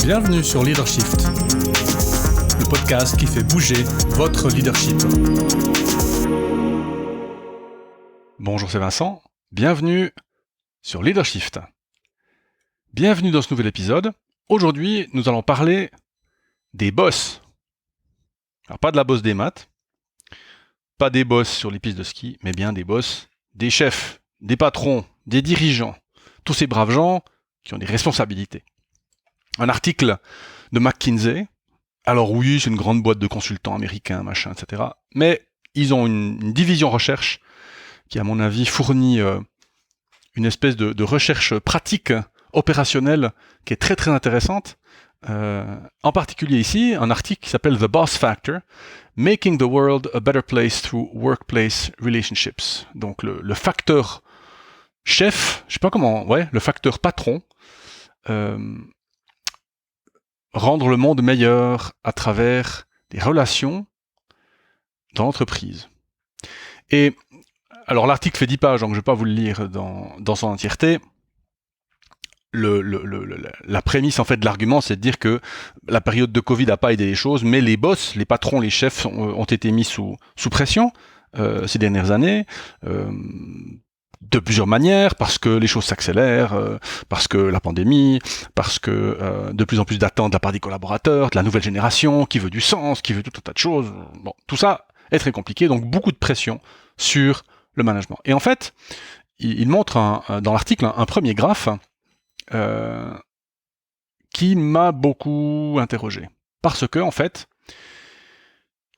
Bienvenue sur Leadershift, le podcast qui fait bouger votre leadership. Bonjour, c'est Vincent. Bienvenue sur Leadershift. Bienvenue dans ce nouvel épisode. Aujourd'hui, nous allons parler des boss. Alors, pas de la bosse des maths, pas des boss sur les pistes de ski, mais bien des boss, des chefs, des patrons, des dirigeants, tous ces braves gens qui ont des responsabilités. Un article de McKinsey. Alors oui, c'est une grande boîte de consultants américains, machin, etc. Mais ils ont une division recherche qui, à mon avis, fournit une espèce de recherche pratique, opérationnelle, qui est très très intéressante. En particulier ici, un article qui s'appelle The Boss Factor, Making the World a Better Place Through Workplace Relationships. Donc le facteur chef, je sais pas comment, le facteur patron, rendre le monde meilleur à travers des relations dans l'entreprise. Et alors l'article fait 10 pages, donc je ne vais pas vous le lire dans son entièreté. La prémisse en fait de l'argument, c'est de dire que la période de Covid n'a pas aidé les choses, mais les boss, les patrons, les chefs ont été mis sous pression ces dernières années. De plusieurs manières, parce que les choses s'accélèrent, parce que la pandémie, parce que de plus en plus d'attentes de la part des collaborateurs, de la nouvelle génération, qui veut du sens, qui veut tout un tas de choses. Bon, tout ça est très compliqué, donc beaucoup de pression sur le management. Et en fait, il montre dans l'article un premier graphe qui m'a beaucoup interrogé. Parce que, en fait,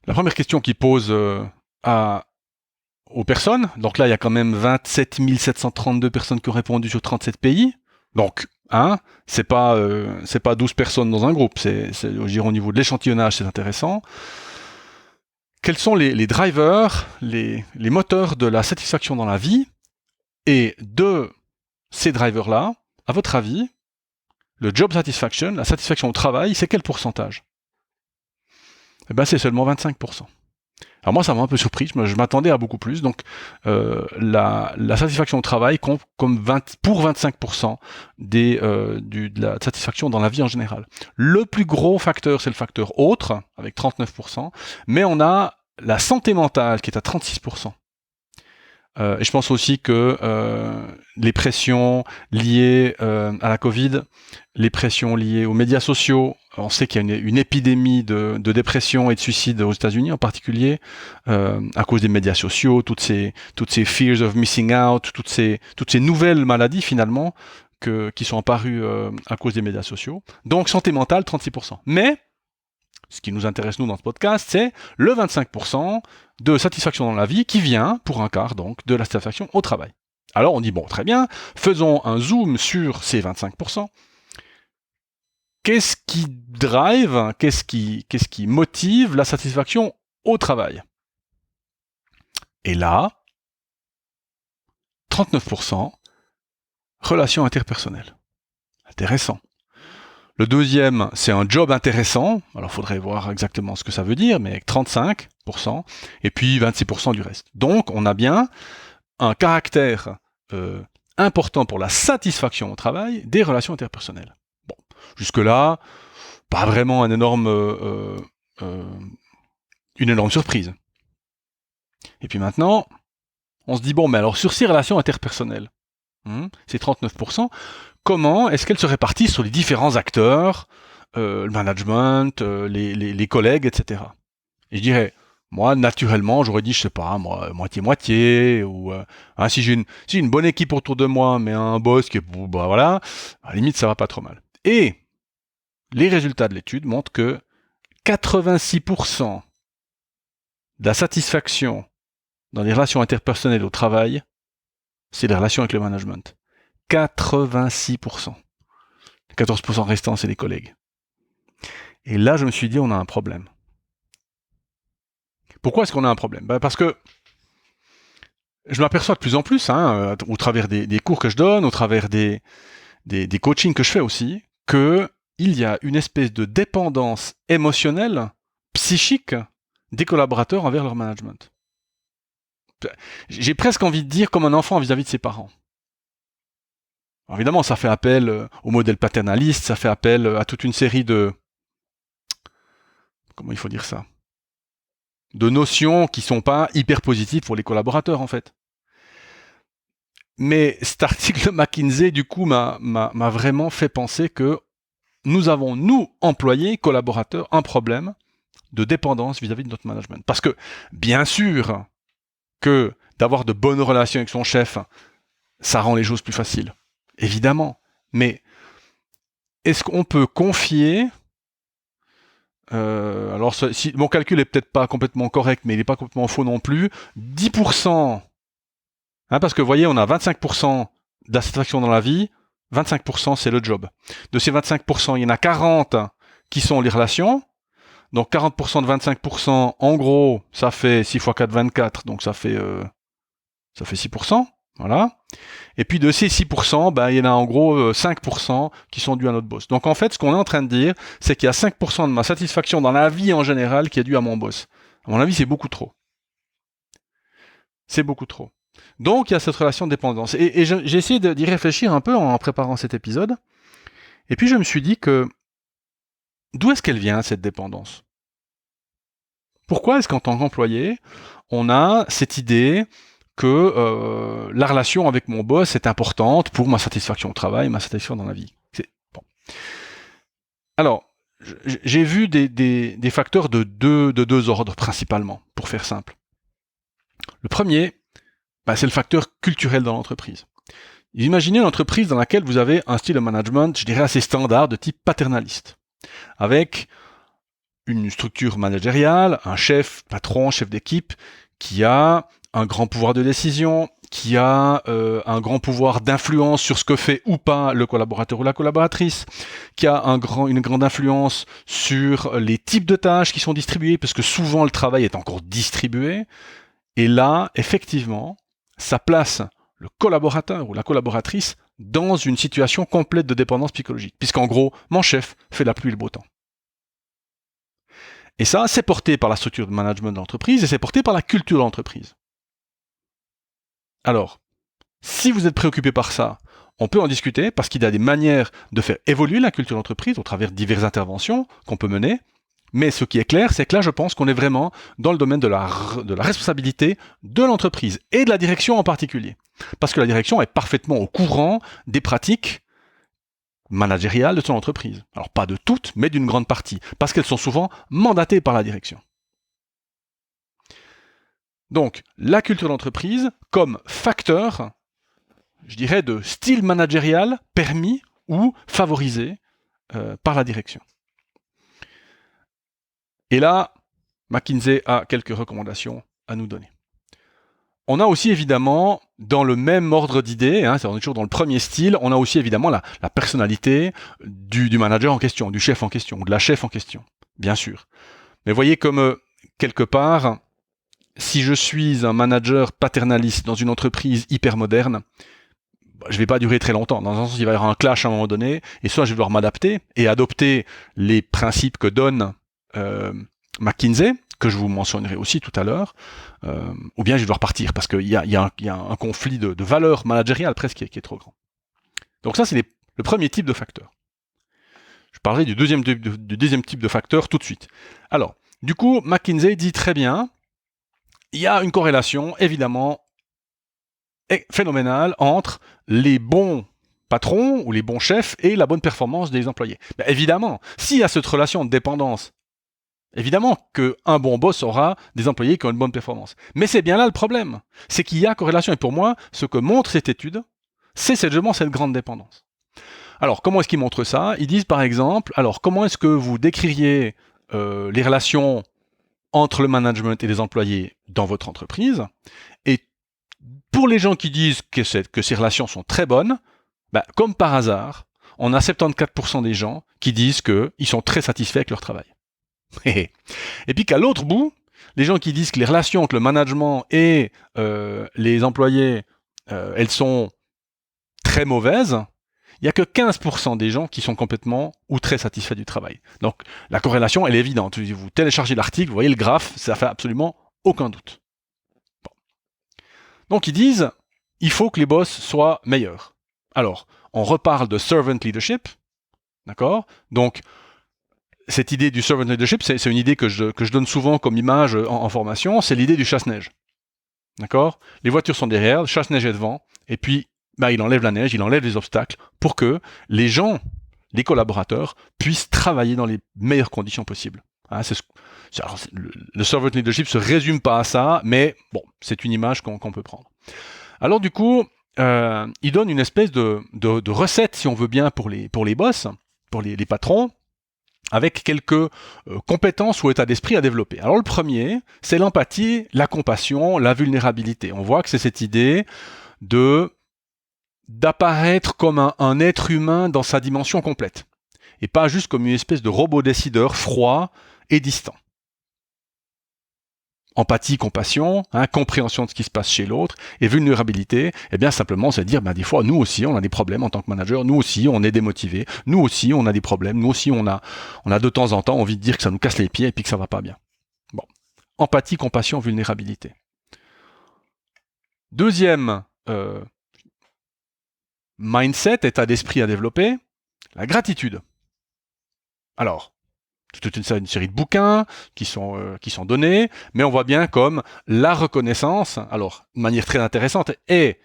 la première question qu'il pose aux personnes. Donc là, il y a quand même 27 732 personnes qui ont répondu sur 37 pays. Donc, c'est pas 12 personnes dans un groupe. Je dirais, au niveau de l'échantillonnage, c'est intéressant. Quels sont les drivers, les moteurs de la satisfaction dans la vie? Et de ces drivers-là, à votre avis, le job satisfaction, la satisfaction au travail, c'est quel pourcentage? Eh bien, c'est seulement 25%. Alors moi, ça m'a un peu surpris, je m'attendais à beaucoup plus. Donc, la satisfaction au travail compte comme pour 25% de la satisfaction dans la vie en général. Le plus gros facteur, c'est le facteur autre, avec 39%, mais on a la santé mentale qui est à 36%. Et je pense aussi que les pressions liées à la Covid, les pressions liées aux médias sociaux, on sait qu'il y a une épidémie de dépression et de suicide aux États-Unis en particulier, à cause des médias sociaux, toutes ces fears of missing out, toutes ces nouvelles maladies finalement qui sont apparues à cause des médias sociaux. Donc santé mentale, 36%. Mais ce qui nous intéresse, nous, dans ce podcast, c'est le 25% de satisfaction dans la vie qui vient, pour un quart, donc, de la satisfaction au travail. Alors, on dit, bon, très bien, faisons un zoom sur ces 25%. Qu'est-ce qui drive, qu'est-ce qui motive la satisfaction au travail? Et là, 39%, relations interpersonnelles. Intéressant. Le deuxième, c'est un job intéressant. Alors, il faudrait voir exactement ce que ça veut dire, mais avec 35%, et puis 26% du reste. Donc, on a bien un caractère important pour la satisfaction au travail des relations interpersonnelles. Bon, jusque-là, pas vraiment une énorme surprise. Et puis maintenant, on se dit, bon, mais alors sur ces relations interpersonnelles, c'est 39%, comment est-ce qu'elles se répartissent sur les différents acteurs, le management, les collègues, etc. Et je dirais, moi, naturellement, j'aurais dit, je sais pas, moi, moitié-moitié, ou si j'ai une bonne équipe autour de moi, mais un boss qui est, voilà, à la limite, ça va pas trop mal. Et les résultats de l'étude montrent que 86% de la satisfaction dans les relations interpersonnelles au travail, c'est les relations avec le management. 86%. Les 14% restants, c'est les collègues. Et là, je me suis dit, on a un problème. Pourquoi est-ce qu'on a un problème? Parce que je m'aperçois de plus en plus, au travers des cours que je donne, au travers des coachings que je fais aussi, qu'il y a une espèce de dépendance émotionnelle, psychique, des collaborateurs envers leur management. J'ai presque envie de dire comme un enfant vis-à-vis de ses parents. Alors évidemment, ça fait appel au modèle paternaliste, ça fait appel à toute une série de... Comment il faut dire ça? De notions qui sont pas hyper positives pour les collaborateurs, en fait. Mais cet article de McKinsey, du coup, m'a vraiment fait penser que nous avons, nous, employés, collaborateurs, un problème de dépendance vis-à-vis de notre management. Parce que, bien sûr, que d'avoir de bonnes relations avec son chef, ça rend les choses plus faciles. Évidemment. Mais est-ce qu'on peut confier... alors, si, mon calcul est peut-être pas complètement correct, mais il n'est pas complètement faux non plus, 10%, parce que vous voyez, on a 25% d'insatisfaction dans la vie, 25% c'est le job. De ces 25%, il y en a 40 qui sont les relations. Donc 40% de 25%, en gros, ça fait 6 x 4, 24, donc ça fait 6%, voilà. Et puis de ces 6%, il y en a en gros 5% qui sont dus à notre boss. Donc en fait, ce qu'on est en train de dire, c'est qu'il y a 5% de ma satisfaction dans la vie en général qui est due à mon boss. À mon avis, c'est beaucoup trop. C'est beaucoup trop. Donc il y a cette relation de dépendance. Et j'ai essayé d'y réfléchir un peu en préparant cet épisode. Et puis je me suis dit que d'où est-ce qu'elle vient, cette dépendance? Pourquoi est-ce qu'en tant qu'employé, on a cette idée que la relation avec mon boss est importante pour ma satisfaction au travail, ma satisfaction dans la vie? Bon. Alors, j'ai vu des facteurs de deux ordres principalement, pour faire simple. Le premier, c'est le facteur culturel dans l'entreprise. Imaginez une entreprise dans laquelle vous avez un style de management, je dirais, assez standard, de type paternaliste, avec une structure managériale, un chef, patron, chef d'équipe, qui a un grand pouvoir de décision, qui a un grand pouvoir d'influence sur ce que fait ou pas le collaborateur ou la collaboratrice, qui a une grande influence sur les types de tâches qui sont distribuées, parce que souvent le travail est encore distribué. Et là, effectivement, ça place le collaborateur ou la collaboratrice dans une situation complète de dépendance psychologique, puisqu'en gros, mon chef fait la pluie et le beau temps. Et ça, c'est porté par la structure de management de l'entreprise et c'est porté par la culture de l'entreprise. Alors, si vous êtes préoccupé par ça, on peut en discuter parce qu'il y a des manières de faire évoluer la culture de l'entreprise au travers de diverses interventions qu'on peut mener. Mais ce qui est clair, c'est que là, je pense qu'on est vraiment dans le domaine de la responsabilité de l'entreprise et de la direction en particulier. Parce que la direction est parfaitement au courant des pratiques managériales de son entreprise. Alors pas de toutes, mais d'une grande partie, parce qu'elles sont souvent mandatées par la direction. Donc, la culture d'entreprise comme facteur, je dirais, de style managérial permis ou favorisé par la direction. Et là, McKinsey a quelques recommandations à nous donner. On a aussi évidemment, dans le même ordre d'idées, on est toujours dans le premier style, on a aussi évidemment la personnalité du manager en question, du chef en question, ou de la chef en question, bien sûr. Mais voyez comme, quelque part, si je suis un manager paternaliste dans une entreprise hyper moderne, je ne vais pas durer très longtemps. Dans un sens, il va y avoir un clash à un moment donné, et soit je vais devoir m'adapter et adopter les principes que donne McKinsey, que je vous mentionnerai aussi tout à l'heure, ou bien je vais devoir partir, parce qu'il y a un conflit de valeurs managériales presque qui est trop grand. Donc ça, c'est le premier type de facteur. Je parlerai du deuxième type de facteur tout de suite. Alors, du coup, McKinsey dit très bien, il y a une corrélation, évidemment, phénoménale entre les bons patrons ou les bons chefs et la bonne performance des employés. Mais évidemment, s'il y a cette relation de dépendance, évidemment qu'un bon boss aura des employés qui ont une bonne performance. Mais c'est bien là le problème. C'est qu'il y a corrélation. Et pour moi, ce que montre cette étude, c'est justement cette grande dépendance. Alors, comment est-ce qu'ils montrent ça? Ils disent par exemple, alors comment est-ce que vous décririez les relations entre le management et les employés dans votre entreprise? Et pour les gens qui disent que ces relations sont très bonnes, comme par hasard, on a 74% des gens qui disent qu'ils sont très satisfaits avec leur travail. Et puis qu'à l'autre bout, les gens qui disent que les relations entre le management et les employés, elles sont très mauvaises, il n'y a que 15% des gens qui sont complètement ou très satisfaits du travail. Donc la corrélation, elle est évidente. Vous téléchargez l'article, vous voyez le graphe, ça fait absolument aucun doute. Bon. Donc ils disent, il faut que les boss soient meilleurs. Alors, on reparle de servant leadership, d'accord? Donc, cette idée du servant leadership, c'est une idée que je donne souvent comme image en formation, c'est l'idée du chasse-neige, d'accord? Les voitures sont derrière, le chasse-neige est devant, et puis il enlève la neige, il enlève les obstacles pour que les gens, les collaborateurs, puissent travailler dans les meilleures conditions possibles. Hein, le servant leadership se résume pas à ça, mais bon, c'est une image qu'on peut prendre. Alors du coup, il donne une espèce de recette, si on veut bien, pour les boss, pour les patrons, avec quelques compétences ou états d'esprit à développer. Alors le premier, c'est l'empathie, la compassion, la vulnérabilité. On voit que c'est cette idée d'apparaître comme un être humain dans sa dimension complète, et pas juste comme une espèce de robot décideur froid et distant. Empathie, compassion, compréhension de ce qui se passe chez l'autre, et vulnérabilité, eh bien simplement c'est dire des fois nous aussi on a des problèmes en tant que manager, nous aussi on est démotivé, nous aussi on a des problèmes, nous aussi on a de temps en temps envie de dire que ça nous casse les pieds et puis que ça va pas bien. Bon, empathie, compassion, vulnérabilité. Deuxième mindset, état d'esprit à développer, la gratitude. Alors, toute une série de bouquins qui sont donnés, mais on voit bien comme la reconnaissance, alors de manière très intéressante, et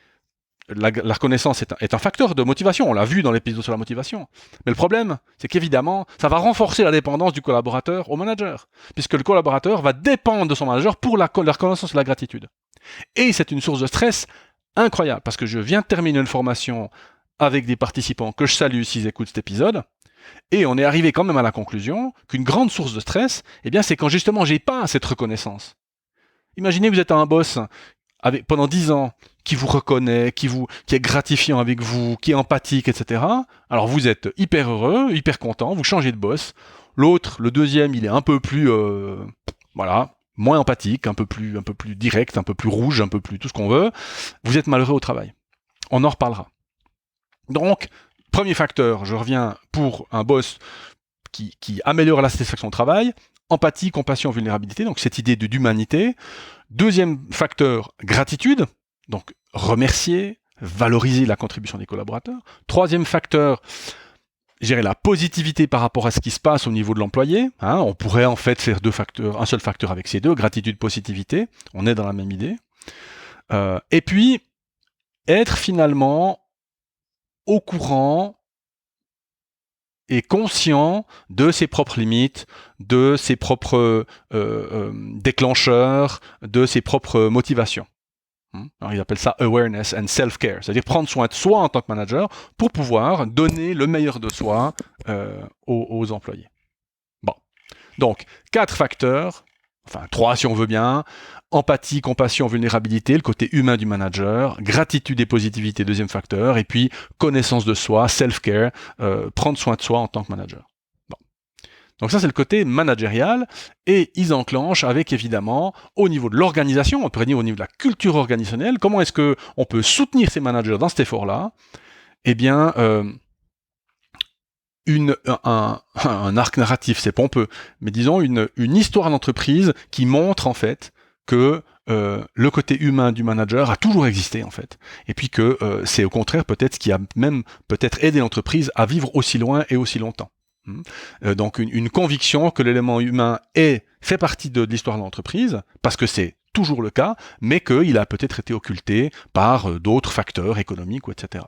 la reconnaissance est un facteur de motivation, on l'a vu dans l'épisode sur la motivation. Mais le problème, c'est qu'évidemment, ça va renforcer la dépendance du collaborateur au manager, puisque le collaborateur va dépendre de son manager pour la reconnaissance et la gratitude. Et c'est une source de stress incroyable, parce que je viens de terminer une formation avec des participants que je salue s'ils écoutent cet épisode, et on est arrivé quand même à la conclusion qu'une grande source de stress, eh bien, c'est quand justement j'ai pas cette reconnaissance. Imaginez que vous êtes un boss pendant 10 ans qui vous reconnaît, qui est gratifiant avec vous, qui est empathique, etc. Alors vous êtes hyper heureux, hyper content, vous changez de boss. L'autre, le deuxième, il est un peu plus, moins empathique, un peu plus direct, un peu plus rouge, un peu plus tout ce qu'on veut. Vous êtes malheureux au travail. On en reparlera. Donc, premier facteur, je reviens pour un boss qui améliore la satisfaction au travail, empathie, compassion, vulnérabilité, donc cette idée d'humanité. Deuxième facteur, gratitude, donc remercier, valoriser la contribution des collaborateurs. Troisième facteur, gérer la positivité par rapport à ce qui se passe au niveau de l'employé. On pourrait en fait faire un seul facteur avec ces deux, gratitude, positivité, on est dans la même idée. Et puis, être finalement au courant et conscient de ses propres limites, de ses propres déclencheurs, de ses propres motivations. Alors ils appellent ça awareness and self-care, c'est-à-dire prendre soin de soi en tant que manager pour pouvoir donner le meilleur de soi aux employés. Bon, donc 4 facteurs, enfin 3 si on veut bien, empathie, compassion, vulnérabilité, le côté humain du manager, gratitude et positivité, deuxième facteur, et puis connaissance de soi, self-care, prendre soin de soi en tant que manager. Bon. Donc ça c'est le côté managérial, et ils enclenchent avec évidemment, au niveau de l'organisation, on pourrait dire au niveau de la culture organisationnelle, comment est-ce qu'on peut soutenir ces managers dans cet effort-là? Eh bien, un arc narratif, c'est pompeux, mais disons une histoire d'entreprise qui montre en fait que le côté humain du manager a toujours existé en fait, et puis que c'est au contraire peut-être ce qui a même peut-être aidé l'entreprise à vivre aussi loin et aussi longtemps. Donc une conviction que l'élément humain fait partie de l'histoire de l'entreprise, parce que c'est toujours le cas, mais qu'il a peut-être été occulté par d'autres facteurs économiques, etc.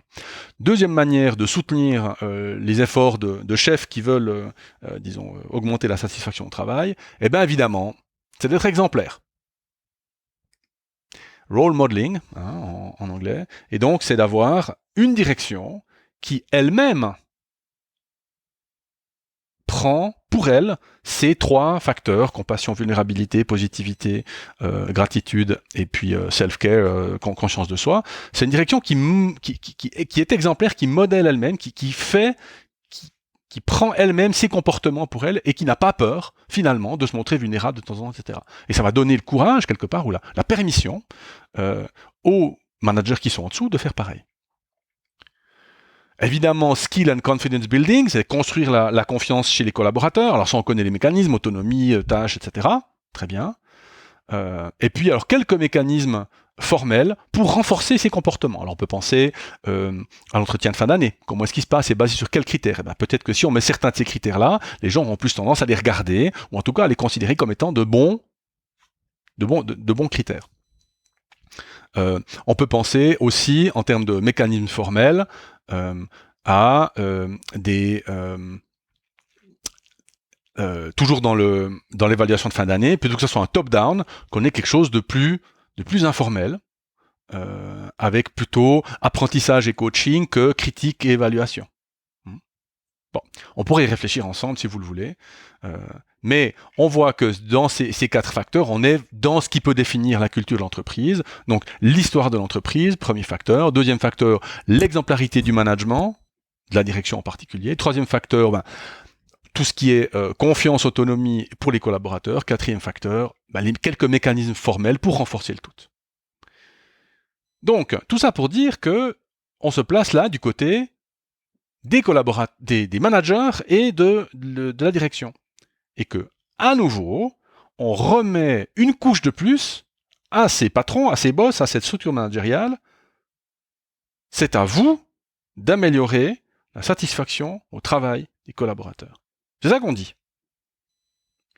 Deuxième manière de soutenir les efforts de chefs qui veulent, augmenter la satisfaction au travail, eh bien évidemment, c'est d'être exemplaire. Role modeling, en anglais, et donc c'est d'avoir une direction qui elle-même prend pour elle ces 3 facteurs, compassion, vulnérabilité, positivité, gratitude et puis self-care, conscience de soi. C'est une direction qui est exemplaire, qui modèle elle-même, qui prend elle-même ses comportements pour elle et qui n'a pas peur finalement de se montrer vulnérable de temps en temps, etc. Et ça va donner le courage quelque part ou la permission aux managers qui sont en dessous de faire pareil. Évidemment, skill and confidence building, c'est construire la confiance chez les collaborateurs. Alors ça, on connaît les mécanismes, autonomie, tâches, etc. Très bien. Et puis, alors, quelques mécanismes formel pour renforcer ces comportements. Alors on peut penser à l'entretien de fin d'année. Comment est-ce qu'il se passe? C'est basé sur quels critères? Peut-être que si on met certains de ces critères-là, les gens auront plus tendance à les regarder, ou en tout cas à les considérer comme étant de bons critères. On peut penser aussi, en termes de mécanismes formels, à toujours dans l'évaluation de fin d'année, plutôt que ce soit un top-down, qu'on ait quelque chose de plus informel, avec plutôt apprentissage et coaching que critique et évaluation. Bon, on pourrait y réfléchir ensemble si vous le voulez, mais on voit que dans ces 4 facteurs, on est dans ce qui peut définir la culture de l'entreprise. Donc l'histoire de l'entreprise, premier facteur. Deuxième facteur, l'exemplarité du management, de la direction en particulier. Troisième facteur, tout ce qui est confiance, autonomie pour les collaborateurs. Quatrième facteur, les quelques mécanismes formels pour renforcer le tout. Donc, tout ça pour dire que on se place là du côté des managers et de la direction. Et que, à nouveau, on remet une couche de plus à ces patrons, à ces boss, à cette structure managériale. C'est à vous d'améliorer la satisfaction au travail des collaborateurs. C'est ça qu'on dit.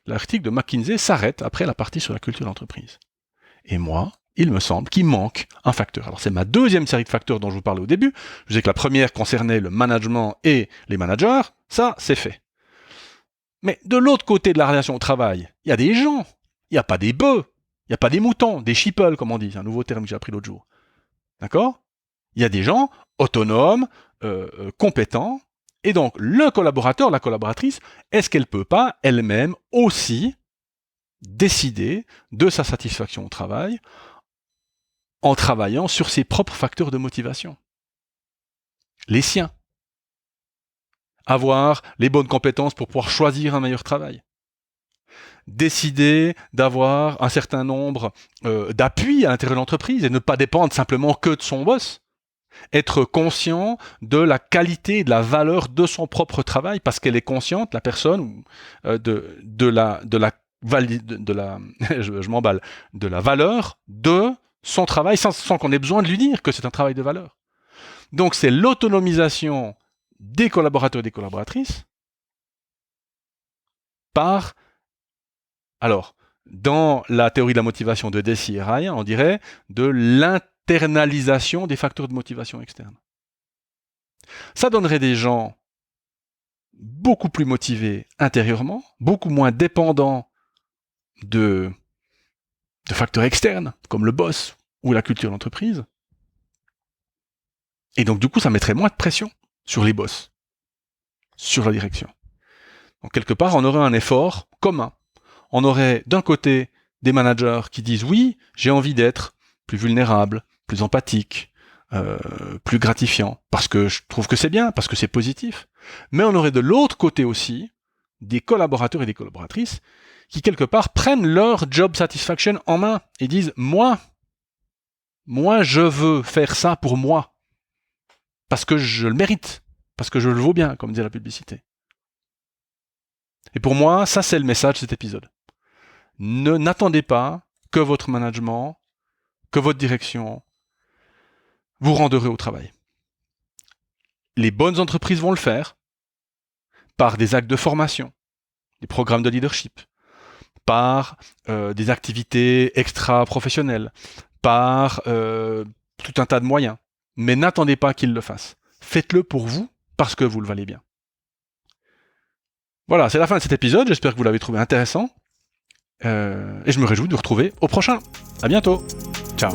L'article de McKinsey s'arrête après la partie sur la culture d'entreprise. Et moi, il me semble qu'il manque un facteur. Alors c'est ma deuxième série de facteurs dont je vous parlais au début. Je disais que la première concernait le management et les managers. Ça, c'est fait. Mais de l'autre côté de la relation au travail, il y a des gens. Il n'y a pas des bœufs. Il n'y a pas des moutons, des sheeple, comme on dit. C'est un nouveau terme que j'ai appris l'autre jour. D'accord? Il y a des gens autonomes, compétents. Et donc, le collaborateur, la collaboratrice, est-ce qu'elle peut pas elle-même aussi décider de sa satisfaction au travail en travaillant sur ses propres facteurs de motivation? Les siens. Avoir les bonnes compétences pour pouvoir choisir un meilleur travail. Décider d'avoir un certain nombre d'appuis à l'intérieur de l'entreprise et ne pas dépendre simplement que de son boss. Être conscient de la qualité et de la valeur de son propre travail parce qu'elle est consciente, la personne, de la valeur de son travail sans qu'on ait besoin de lui dire que c'est un travail de valeur. Donc c'est l'autonomisation des collaborateurs et des collaboratrices dans la théorie de la motivation de Deci et Ryan, on dirait de l'internalisation des facteurs de motivation externe. Ça donnerait des gens beaucoup plus motivés intérieurement, beaucoup moins dépendants de facteurs externes, comme le boss ou la culture d'entreprise. Et donc, du coup, ça mettrait moins de pression sur les boss, sur la direction. Donc, quelque part, on aurait un effort commun. On aurait, d'un côté, des managers qui disent « Oui, j'ai envie d'être plus vulnérable, plus empathique, plus gratifiant, parce que je trouve que c'est bien, parce que c'est positif. » Mais on aurait de l'autre côté aussi des collaborateurs et des collaboratrices qui, quelque part, prennent leur job satisfaction en main et disent « Moi, je veux faire ça pour moi. Parce que je le mérite, parce que je le vaux bien, comme dit la publicité. » Et pour moi, ça c'est le message de cet épisode. N'attendez pas que votre management, que votre direction vous rende heureux au travail. Les bonnes entreprises vont le faire par des actes de formation, des programmes de leadership, par des activités extra-professionnelles, par tout un tas de moyens. Mais n'attendez pas qu'ils le fassent. Faites-le pour vous, parce que vous le valez bien. Voilà, c'est la fin de cet épisode. J'espère que vous l'avez trouvé intéressant. Et je me réjouis de vous retrouver au prochain. À bientôt. Ciao.